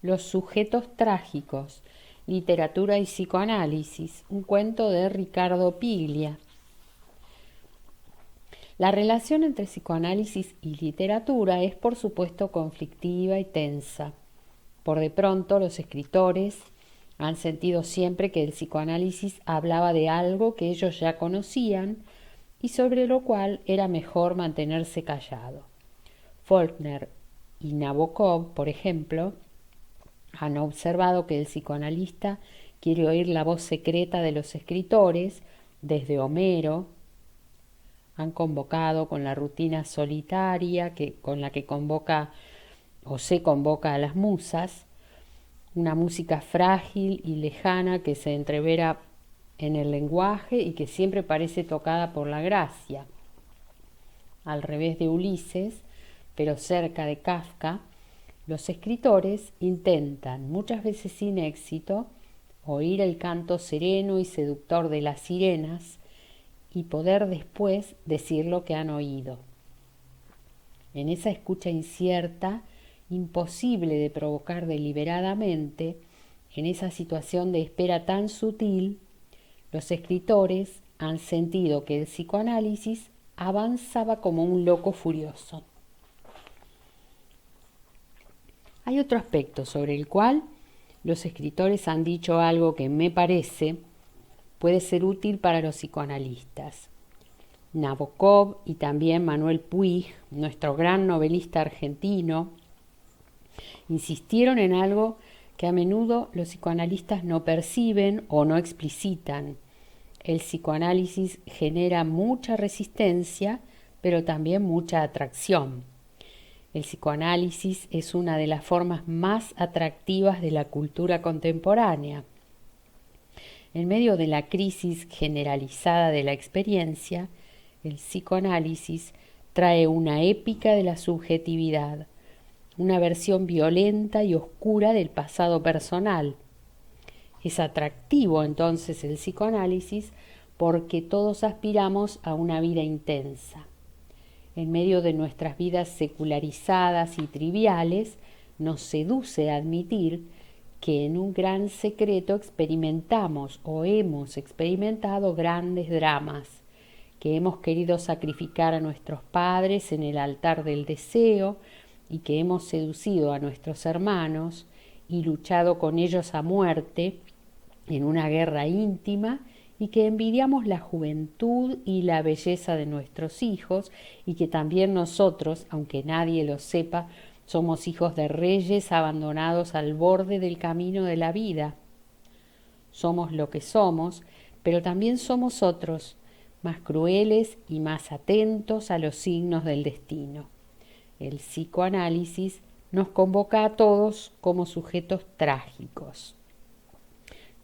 Los sujetos trágicos, literatura y psicoanálisis, un cuento de Ricardo Piglia. La relación entre psicoanálisis y literatura es, por supuesto, conflictiva y tensa. Por de pronto, los escritores han sentido siempre que el psicoanálisis hablaba de algo que ellos ya conocían y sobre lo cual era mejor mantenerse callado. Faulkner y Nabokov, por ejemplo, han observado que el psicoanalista quiere oír la voz secreta de los escritores, desde Homero. Han convocado con la rutina solitaria con la que convoca o se convoca a las musas, una música frágil y lejana que se entrevera en el lenguaje y que siempre parece tocada por la gracia. Al revés de Ulises, pero cerca de Kafka, los escritores intentan, muchas veces sin éxito, oír el canto sereno y seductor de las sirenas y poder después decir lo que han oído. En esa escucha incierta, imposible de provocar deliberadamente, en esa situación de espera tan sutil, los escritores han sentido que el psicoanálisis avanzaba como un loco furioso. Hay otro aspecto sobre el cual los escritores han dicho algo que me parece puede ser útil para los psicoanalistas. Nabokov y también Manuel Puig, nuestro gran novelista argentino, insistieron en algo que a menudo los psicoanalistas no perciben o no explicitan. El psicoanálisis genera mucha resistencia, pero también mucha atracción. El psicoanálisis es una de las formas más atractivas de la cultura contemporánea. En medio de la crisis generalizada de la experiencia, el psicoanálisis trae una épica de la subjetividad, una versión violenta y oscura del pasado personal. Es atractivo entonces el psicoanálisis porque todos aspiramos a una vida intensa. En medio de nuestras vidas secularizadas y triviales, nos seduce admitir que en un gran secreto experimentamos o hemos experimentado grandes dramas, que hemos querido sacrificar a nuestros padres en el altar del deseo y que hemos seducido a nuestros hermanos y luchado con ellos a muerte en una guerra íntima y que envidiamos la juventud y la belleza de nuestros hijos y que también nosotros, aunque nadie lo sepa, somos hijos de reyes abandonados al borde del camino de la vida. Somos lo que somos, pero también somos otros, más crueles y más atentos a los signos del destino. El psicoanálisis nos convoca a todos como sujetos trágicos.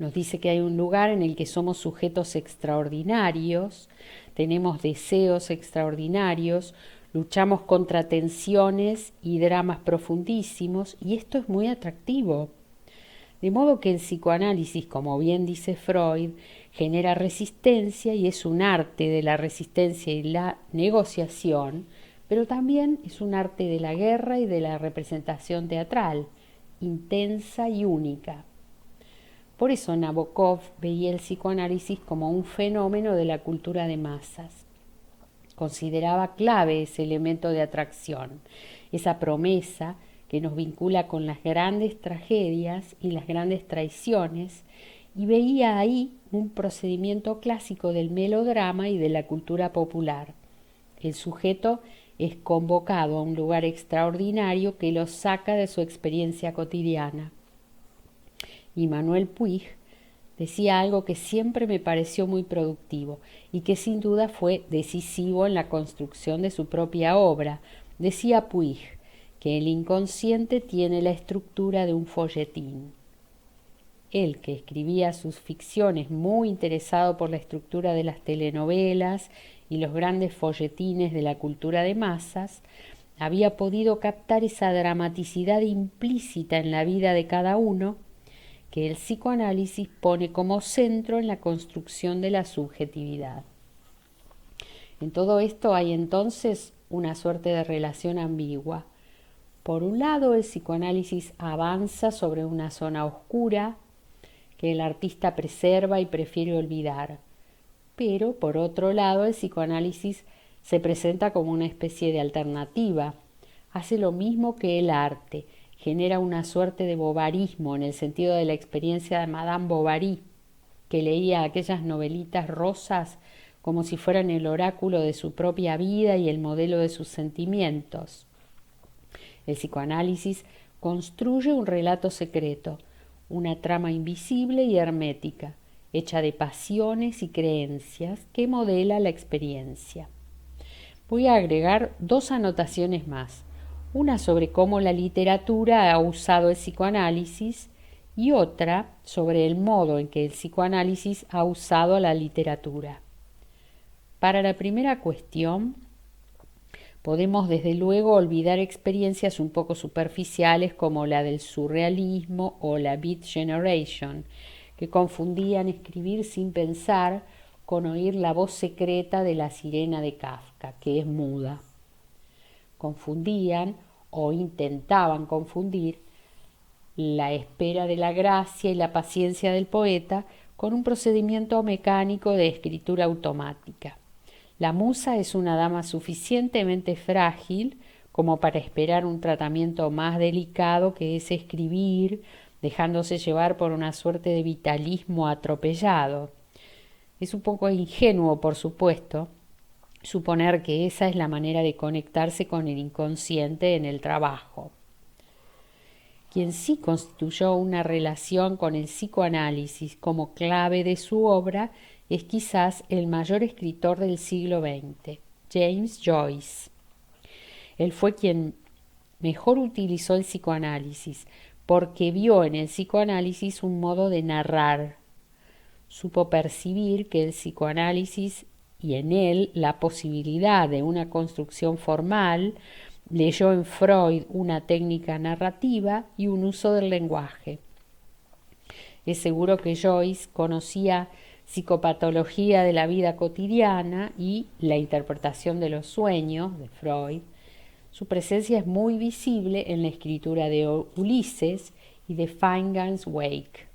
Nos dice que hay un lugar en el que somos sujetos extraordinarios, tenemos deseos extraordinarios, luchamos contra tensiones y dramas profundísimos, y esto es muy atractivo. De modo que el psicoanálisis, como bien dice Freud, genera resistencia y es un arte de la resistencia y la negociación, pero también es un arte de la guerra y de la representación teatral, intensa y única. Por eso Nabokov veía el psicoanálisis como un fenómeno de la cultura de masas. Consideraba clave ese elemento de atracción, esa promesa que nos vincula con las grandes tragedias y las grandes traiciones, y veía ahí un procedimiento clásico del melodrama y de la cultura popular. El sujeto es convocado a un lugar extraordinario que lo saca de su experiencia cotidiana. Y Manuel Puig decía algo que siempre me pareció muy productivo y que sin duda fue decisivo en la construcción de su propia obra. Decía Puig que el inconsciente tiene la estructura de un folletín. Él, que escribía sus ficciones muy interesado por la estructura de las telenovelas y los grandes folletines de la cultura de masas, había podido captar esa dramaticidad implícita en la vida de cada uno que el psicoanálisis pone como centro en la construcción de la subjetividad. En todo esto hay entonces una suerte de relación ambigua. Por un lado, el psicoanálisis avanza sobre una zona oscura que el artista preserva y prefiere olvidar. Pero, por otro lado, el psicoanálisis se presenta como una especie de alternativa. Hace lo mismo que el arte, genera una suerte de bovarismo en el sentido de la experiencia de Madame Bovary, que leía aquellas novelitas rosas como si fueran el oráculo de su propia vida y el modelo de sus sentimientos. El psicoanálisis construye un relato secreto, una trama invisible y hermética, hecha de pasiones y creencias que modela la experiencia. Voy a agregar 2 anotaciones más, una sobre cómo la literatura ha usado el psicoanálisis y otra sobre el modo en que el psicoanálisis ha usado a la literatura. Para la primera cuestión, podemos desde luego olvidar experiencias un poco superficiales como la del surrealismo o la Beat Generation, que confundían escribir sin pensar con oír la voz secreta de la sirena de Kafka, que es muda. Confundían o intentaban confundir la espera de la gracia y la paciencia del poeta con un procedimiento mecánico de escritura automática. La musa es una dama suficientemente frágil como para esperar un tratamiento más delicado que es escribir, dejándose llevar por una suerte de vitalismo atropellado. Es un poco ingenuo, por supuesto, suponer que esa es la manera de conectarse con el inconsciente en el trabajo. Quien sí constituyó una relación con el psicoanálisis como clave de su obra es quizás el mayor escritor del siglo XX, James Joyce. Él fue quien mejor utilizó el psicoanálisis, porque vio en el psicoanálisis un modo de narrar. Supo percibir que el psicoanálisis y en él la posibilidad de una construcción formal, leyó en Freud una técnica narrativa y un uso del lenguaje. Es seguro que Joyce conocía psicopatología de la vida cotidiana y la interpretación de los sueños de Freud. Su presencia es muy visible en la escritura de Ulises y de Finnegans Wake.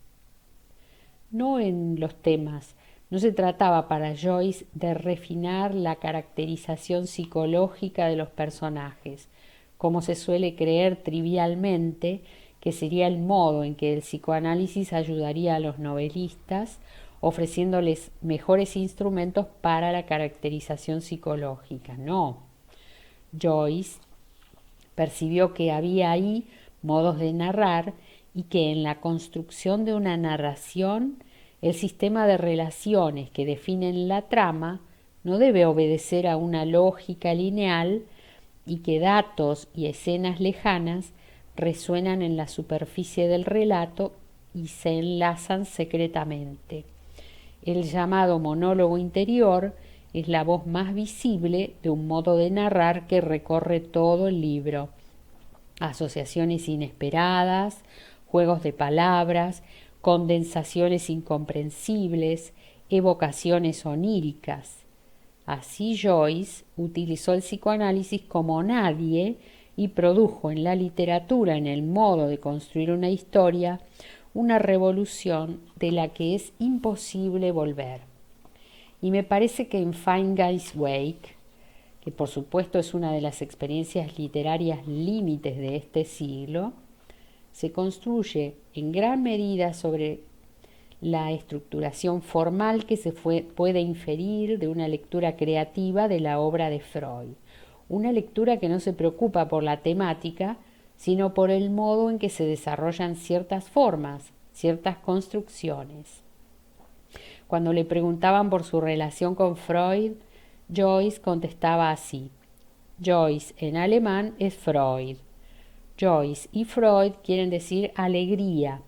No en los temas. No se trataba para Joyce de refinar la caracterización psicológica de los personajes, como se suele creer trivialmente que sería el modo en que el psicoanálisis ayudaría a los novelistas, ofreciéndoles mejores instrumentos para la caracterización psicológica. No. Joyce percibió que había ahí modos de narrar y que en la construcción de una narración el sistema de relaciones que definen la trama no debe obedecer a una lógica lineal y que datos y escenas lejanas resuenan en la superficie del relato y se enlazan secretamente. El llamado monólogo interior es la voz más visible de un modo de narrar que recorre todo el libro. Asociaciones inesperadas, juegos de palabras, condensaciones incomprensibles, evocaciones oníricas. Así Joyce utilizó el psicoanálisis como nadie y produjo en la literatura, en el modo de construir una historia, una revolución de la que es imposible volver. Y me parece que en Finnegans Wake, que por supuesto es una de las experiencias literarias límites de este siglo, se construye en gran medida sobre la estructuración formal que se puede inferir de una lectura creativa de la obra de Freud. Una lectura que no se preocupa por la temática, sino por el modo en que se desarrollan ciertas formas, ciertas construcciones. Cuando le preguntaban por su relación con Freud, Joyce contestaba así: Joyce en alemán es Freud. Joyce y Freud quieren decir alegría.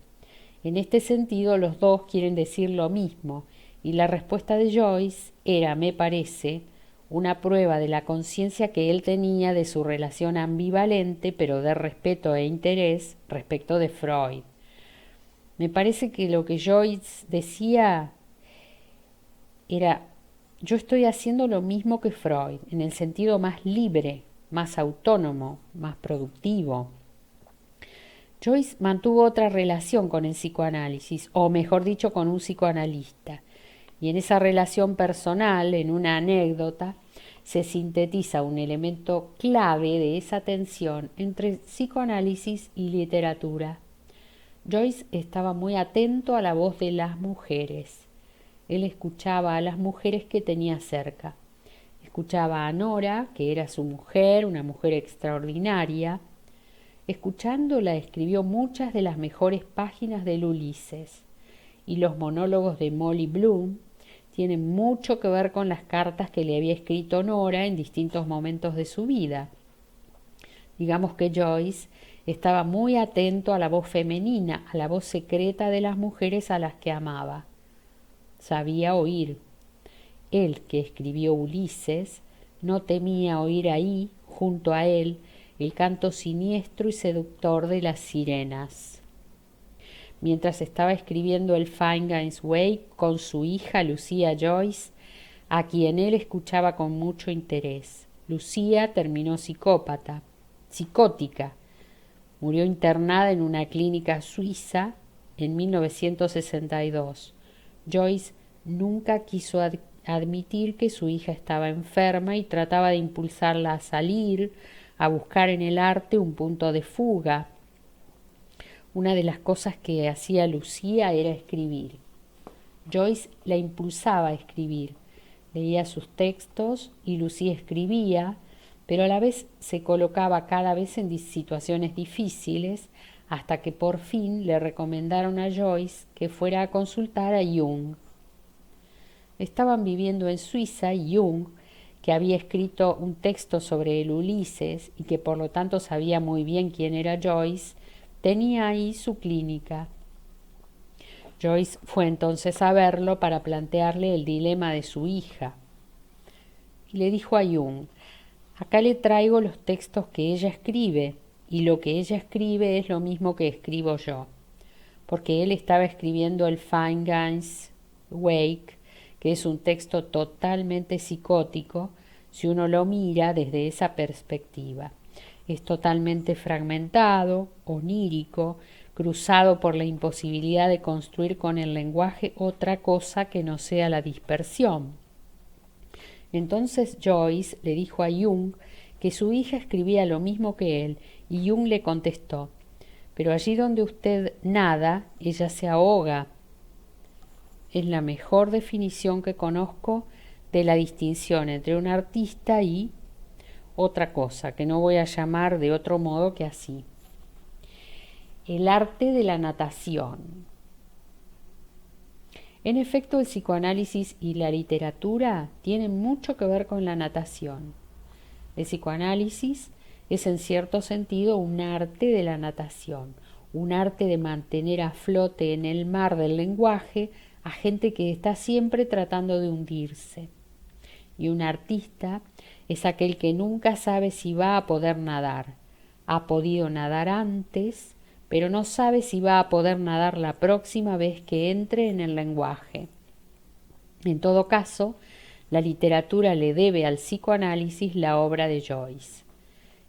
En este sentido, los dos quieren decir lo mismo, y la respuesta de Joyce era, me parece, una prueba de la conciencia que él tenía de su relación ambivalente, pero de respeto e interés respecto de Freud. Me parece que lo que Joyce decía era: yo estoy haciendo lo mismo que Freud, en el sentido más libre más autónomo, más productivo. Joyce mantuvo otra relación con el psicoanálisis, o mejor dicho, con un psicoanalista. Y en esa relación personal, en una anécdota, se sintetiza un elemento clave de esa tensión entre psicoanálisis y literatura. Joyce estaba muy atento a la voz de las mujeres. Él escuchaba a las mujeres que tenía cerca. Escuchaba a Nora, que era su mujer, una mujer extraordinaria. Escuchándola escribió muchas de las mejores páginas del Ulises. Y los monólogos de Molly Bloom tienen mucho que ver con las cartas que le había escrito Nora en distintos momentos de su vida. Digamos que Joyce estaba muy atento a la voz femenina, a la voz secreta de las mujeres a las que amaba. Sabía oír. Él, que escribió Ulises, no temía oír ahí, junto a él, el canto siniestro y seductor de las sirenas. Mientras estaba escribiendo el Finnegans Wake con su hija Lucía Joyce, a quien él escuchaba con mucho interés. Lucía terminó psicótica. Murió internada en una clínica suiza en 1962. Joyce nunca quiso admitir que su hija estaba enferma y trataba de impulsarla a salir, a buscar en el arte un punto de fuga. Una de las cosas que hacía Lucía era escribir. Joyce la impulsaba a escribir. Leía sus textos y Lucía escribía, pero a la vez se colocaba cada vez en situaciones difíciles hasta que por fin le recomendaron a Joyce que fuera a consultar a Jung. Estaban viviendo en Suiza y Jung, que había escrito un texto sobre el Ulises y que por lo tanto sabía muy bien quién era Joyce, tenía ahí su clínica. Joyce fue entonces a verlo para plantearle el dilema de su hija. Y le dijo a Jung: acá le traigo los textos que ella escribe, y lo que ella escribe es lo mismo que escribo yo. Porque él estaba escribiendo el Finnegans Wake, que es un texto totalmente psicótico si uno lo mira desde esa perspectiva. Es totalmente fragmentado, onírico, cruzado por la imposibilidad de construir con el lenguaje otra cosa que no sea la dispersión. Entonces Joyce le dijo a Jung que su hija escribía lo mismo que él, y Jung le contestó: pero allí donde usted nada, ella se ahoga. Es la mejor definición que conozco de la distinción entre un artista y otra cosa, que no voy a llamar de otro modo que así. El arte de la natación. En efecto, el psicoanálisis y la literatura tienen mucho que ver con la natación. El psicoanálisis es en cierto sentido un arte de la natación, un arte de mantener a flote en el mar del lenguaje a gente que está siempre tratando de hundirse. Y un artista es aquel que nunca sabe si va a poder nadar. Ha podido nadar antes, pero no sabe si va a poder nadar la próxima vez que entre en el lenguaje. En todo caso, la literatura le debe al psicoanálisis la obra de Joyce.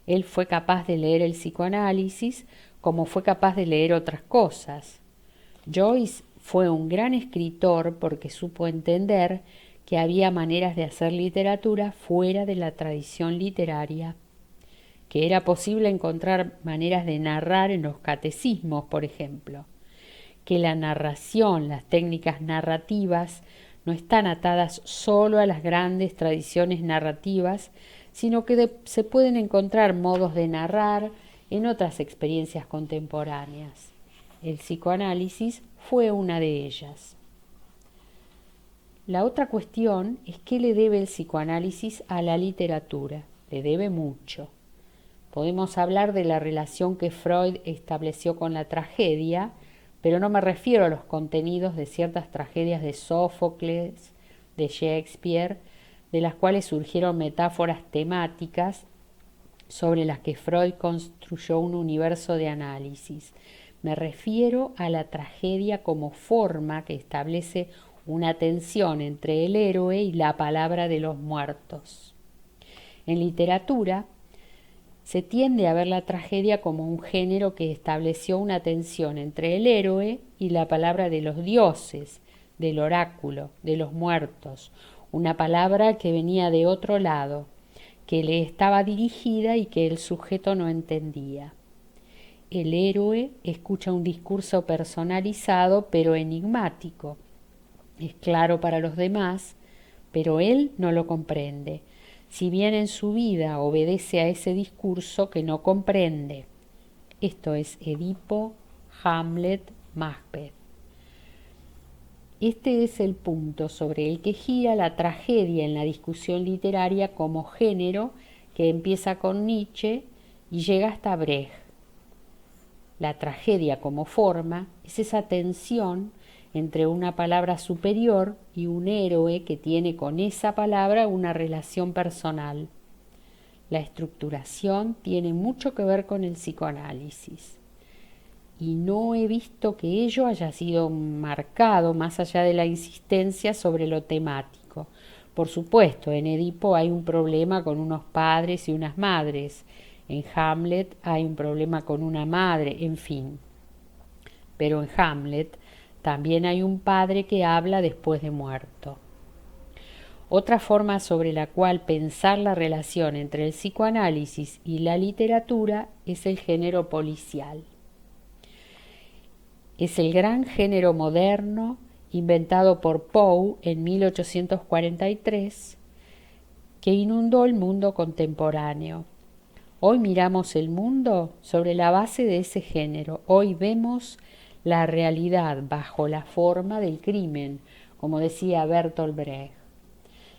Él fue capaz de leer el psicoanálisis como fue capaz de leer otras cosas. Joyce fue un gran escritor porque supo entender que había maneras de hacer literatura fuera de la tradición literaria, que era posible encontrar maneras de narrar en los catecismos, por ejemplo, que la narración, las técnicas narrativas, no están atadas solo a las grandes tradiciones narrativas, sino que se pueden encontrar modos de narrar en otras experiencias contemporáneas. El psicoanálisis fue una de ellas. La otra cuestión es qué le debe el psicoanálisis a la literatura. Le debe mucho. Podemos hablar de la relación que Freud estableció con la tragedia, pero no me refiero a los contenidos de ciertas tragedias de Sófocles, de Shakespeare, de las cuales surgieron metáforas temáticas sobre las que Freud construyó un universo de análisis. Me refiero a la tragedia como forma que establece una tensión entre el héroe y la palabra de los muertos. En literatura, Se tiende a ver la tragedia como un género que estableció una tensión entre el héroe y la palabra de los dioses, del oráculo, de los muertos, una palabra que venía de otro lado, que le estaba dirigida y que el sujeto no entendía. El héroe escucha un discurso personalizado pero enigmático. Es claro para los demás, pero él no lo comprende, si bien en su vida obedece a ese discurso que no comprende. Esto es Edipo, Hamlet, Macbeth. Este es el punto sobre el que gira la tragedia en la discusión literaria como género que empieza con Nietzsche y llega hasta Brecht. La tragedia como forma es esa tensión entre una palabra superior y un héroe que tiene con esa palabra una relación personal. La estructuración tiene mucho que ver con el psicoanálisis. Y no he visto que ello haya sido marcado más allá de la insistencia sobre lo temático. Por supuesto, en Edipo hay un problema con unos padres y unas madres. En Hamlet hay un problema con una madre, en fin. Pero en Hamlet también hay un padre que habla después de muerto. Otra forma sobre la cual pensar la relación entre el psicoanálisis y la literatura es el género policial. Es el gran género moderno inventado por Poe en 1843 que inundó el mundo contemporáneo. Hoy miramos el mundo sobre la base de ese género. Hoy vemos la realidad bajo la forma del crimen, como decía Bertolt Brecht.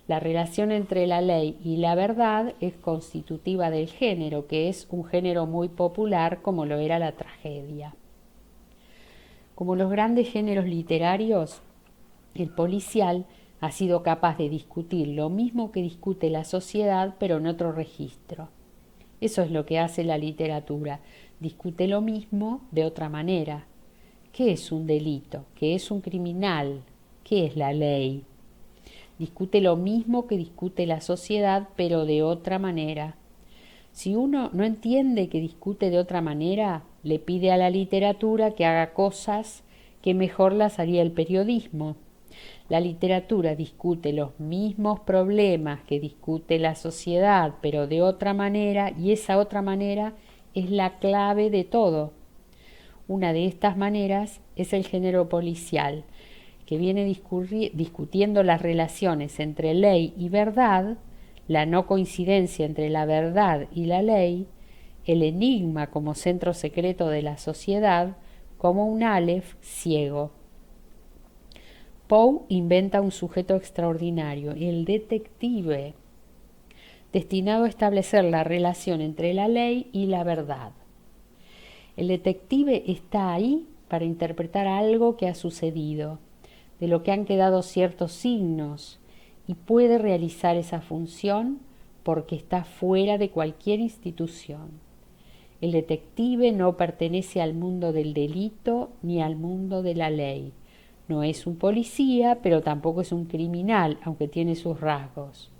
La relación entre la ley y la verdad es constitutiva del género, que es un género muy popular como lo era la tragedia. Como los grandes géneros literarios, el policial ha sido capaz de discutir lo mismo que discute la sociedad, pero en otro registro. Eso es lo que hace la literatura, discute lo mismo de otra manera. ¿Qué es un delito? ¿Qué es un criminal? ¿Qué es la ley? Discute lo mismo que discute la sociedad, pero de otra manera. Si uno no entiende que discute de otra manera, le pide a la literatura que haga cosas que mejor las haría el periodismo. La literatura discute los mismos problemas que discute la sociedad, pero de otra manera, y esa otra manera es la clave de todo. Una de estas maneras es el género policial, que viene discutiendo las relaciones entre ley y verdad, la no coincidencia entre la verdad y la ley, el enigma como centro secreto de la sociedad, como un Aleph ciego. Poe inventa un sujeto extraordinario, el detective, destinado a establecer la relación entre la ley y la verdad. El detective está ahí para interpretar algo que ha sucedido, de lo que han quedado ciertos signos, y puede realizar esa función porque está fuera de cualquier institución. El detective no pertenece al mundo del delito ni al mundo de la ley. No es un policía, pero tampoco es un criminal, aunque tiene sus rasgos.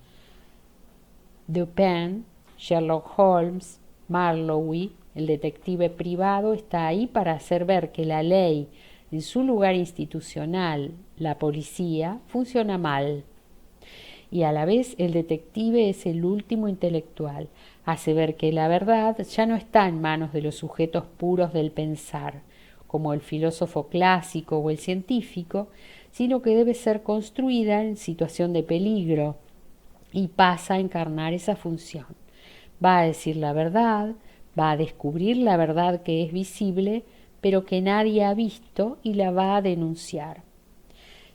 Dupin, Sherlock Holmes, Marlowe, el detective privado, está ahí para hacer ver que la ley, en su lugar institucional, la policía, funciona mal. Y a la vez el detective es el último intelectual, hace ver que la verdad ya no está en manos de los sujetos puros del pensar, como el filósofo clásico o el científico, sino que debe ser construida en situación de peligro y pasa a encarnar esa función. Va a decir la verdad, va a descubrir la verdad que es visible, pero que nadie ha visto y la va a denunciar.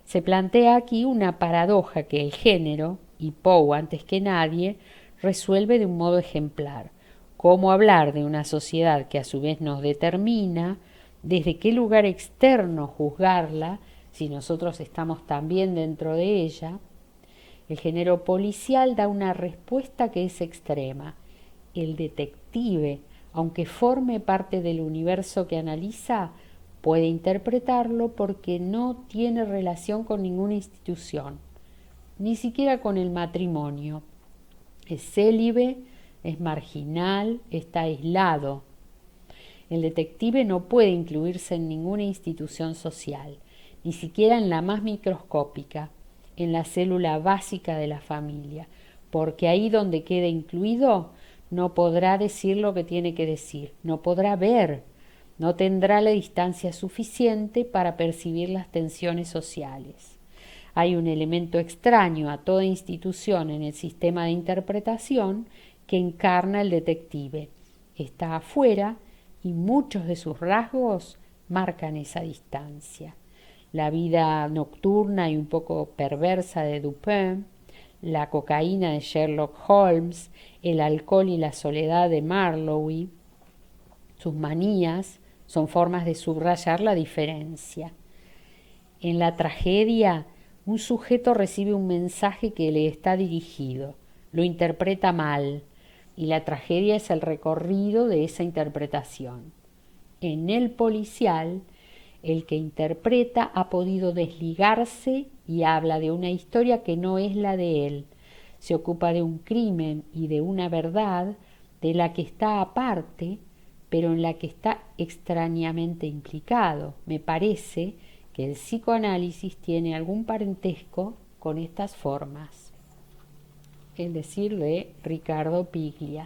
Se plantea aquí una paradoja que el género, y Poe antes que nadie, resuelve de un modo ejemplar. ¿Cómo hablar de una sociedad que a su vez nos determina? ¿Desde qué lugar externo juzgarla si nosotros estamos también dentro de ella? El género policial da una respuesta que es extrema. El detective, aunque forme parte del universo que analiza, puede interpretarlo porque no tiene relación con ninguna institución, ni siquiera con el matrimonio. Es célibe, es marginal, está aislado. El detective no puede incluirse en ninguna institución social, ni siquiera en la más microscópica, en la célula básica de la familia, porque ahí donde quede incluido no podrá decir lo que tiene que decir, no podrá ver, no tendrá la distancia suficiente para percibir las tensiones sociales. Hay un elemento extraño a toda institución en el sistema de interpretación que encarna el detective. Está afuera y muchos de sus rasgos marcan esa distancia. La vida nocturna y un poco perversa de Dupin, la cocaína de Sherlock Holmes, el alcohol y la soledad de Marlowe, sus manías son formas de subrayar la diferencia. En la tragedia, un sujeto recibe un mensaje que le está dirigido, lo interpreta mal, y la tragedia es el recorrido de esa interpretación. En el policial, el que interpreta ha podido desligarse y habla de una historia que no es la de él. Se ocupa de un crimen y de una verdad de la que está aparte, pero en la que está extrañamente implicado. Me parece que el psicoanálisis tiene algún parentesco con estas formas. El decir de Ricardo Piglia.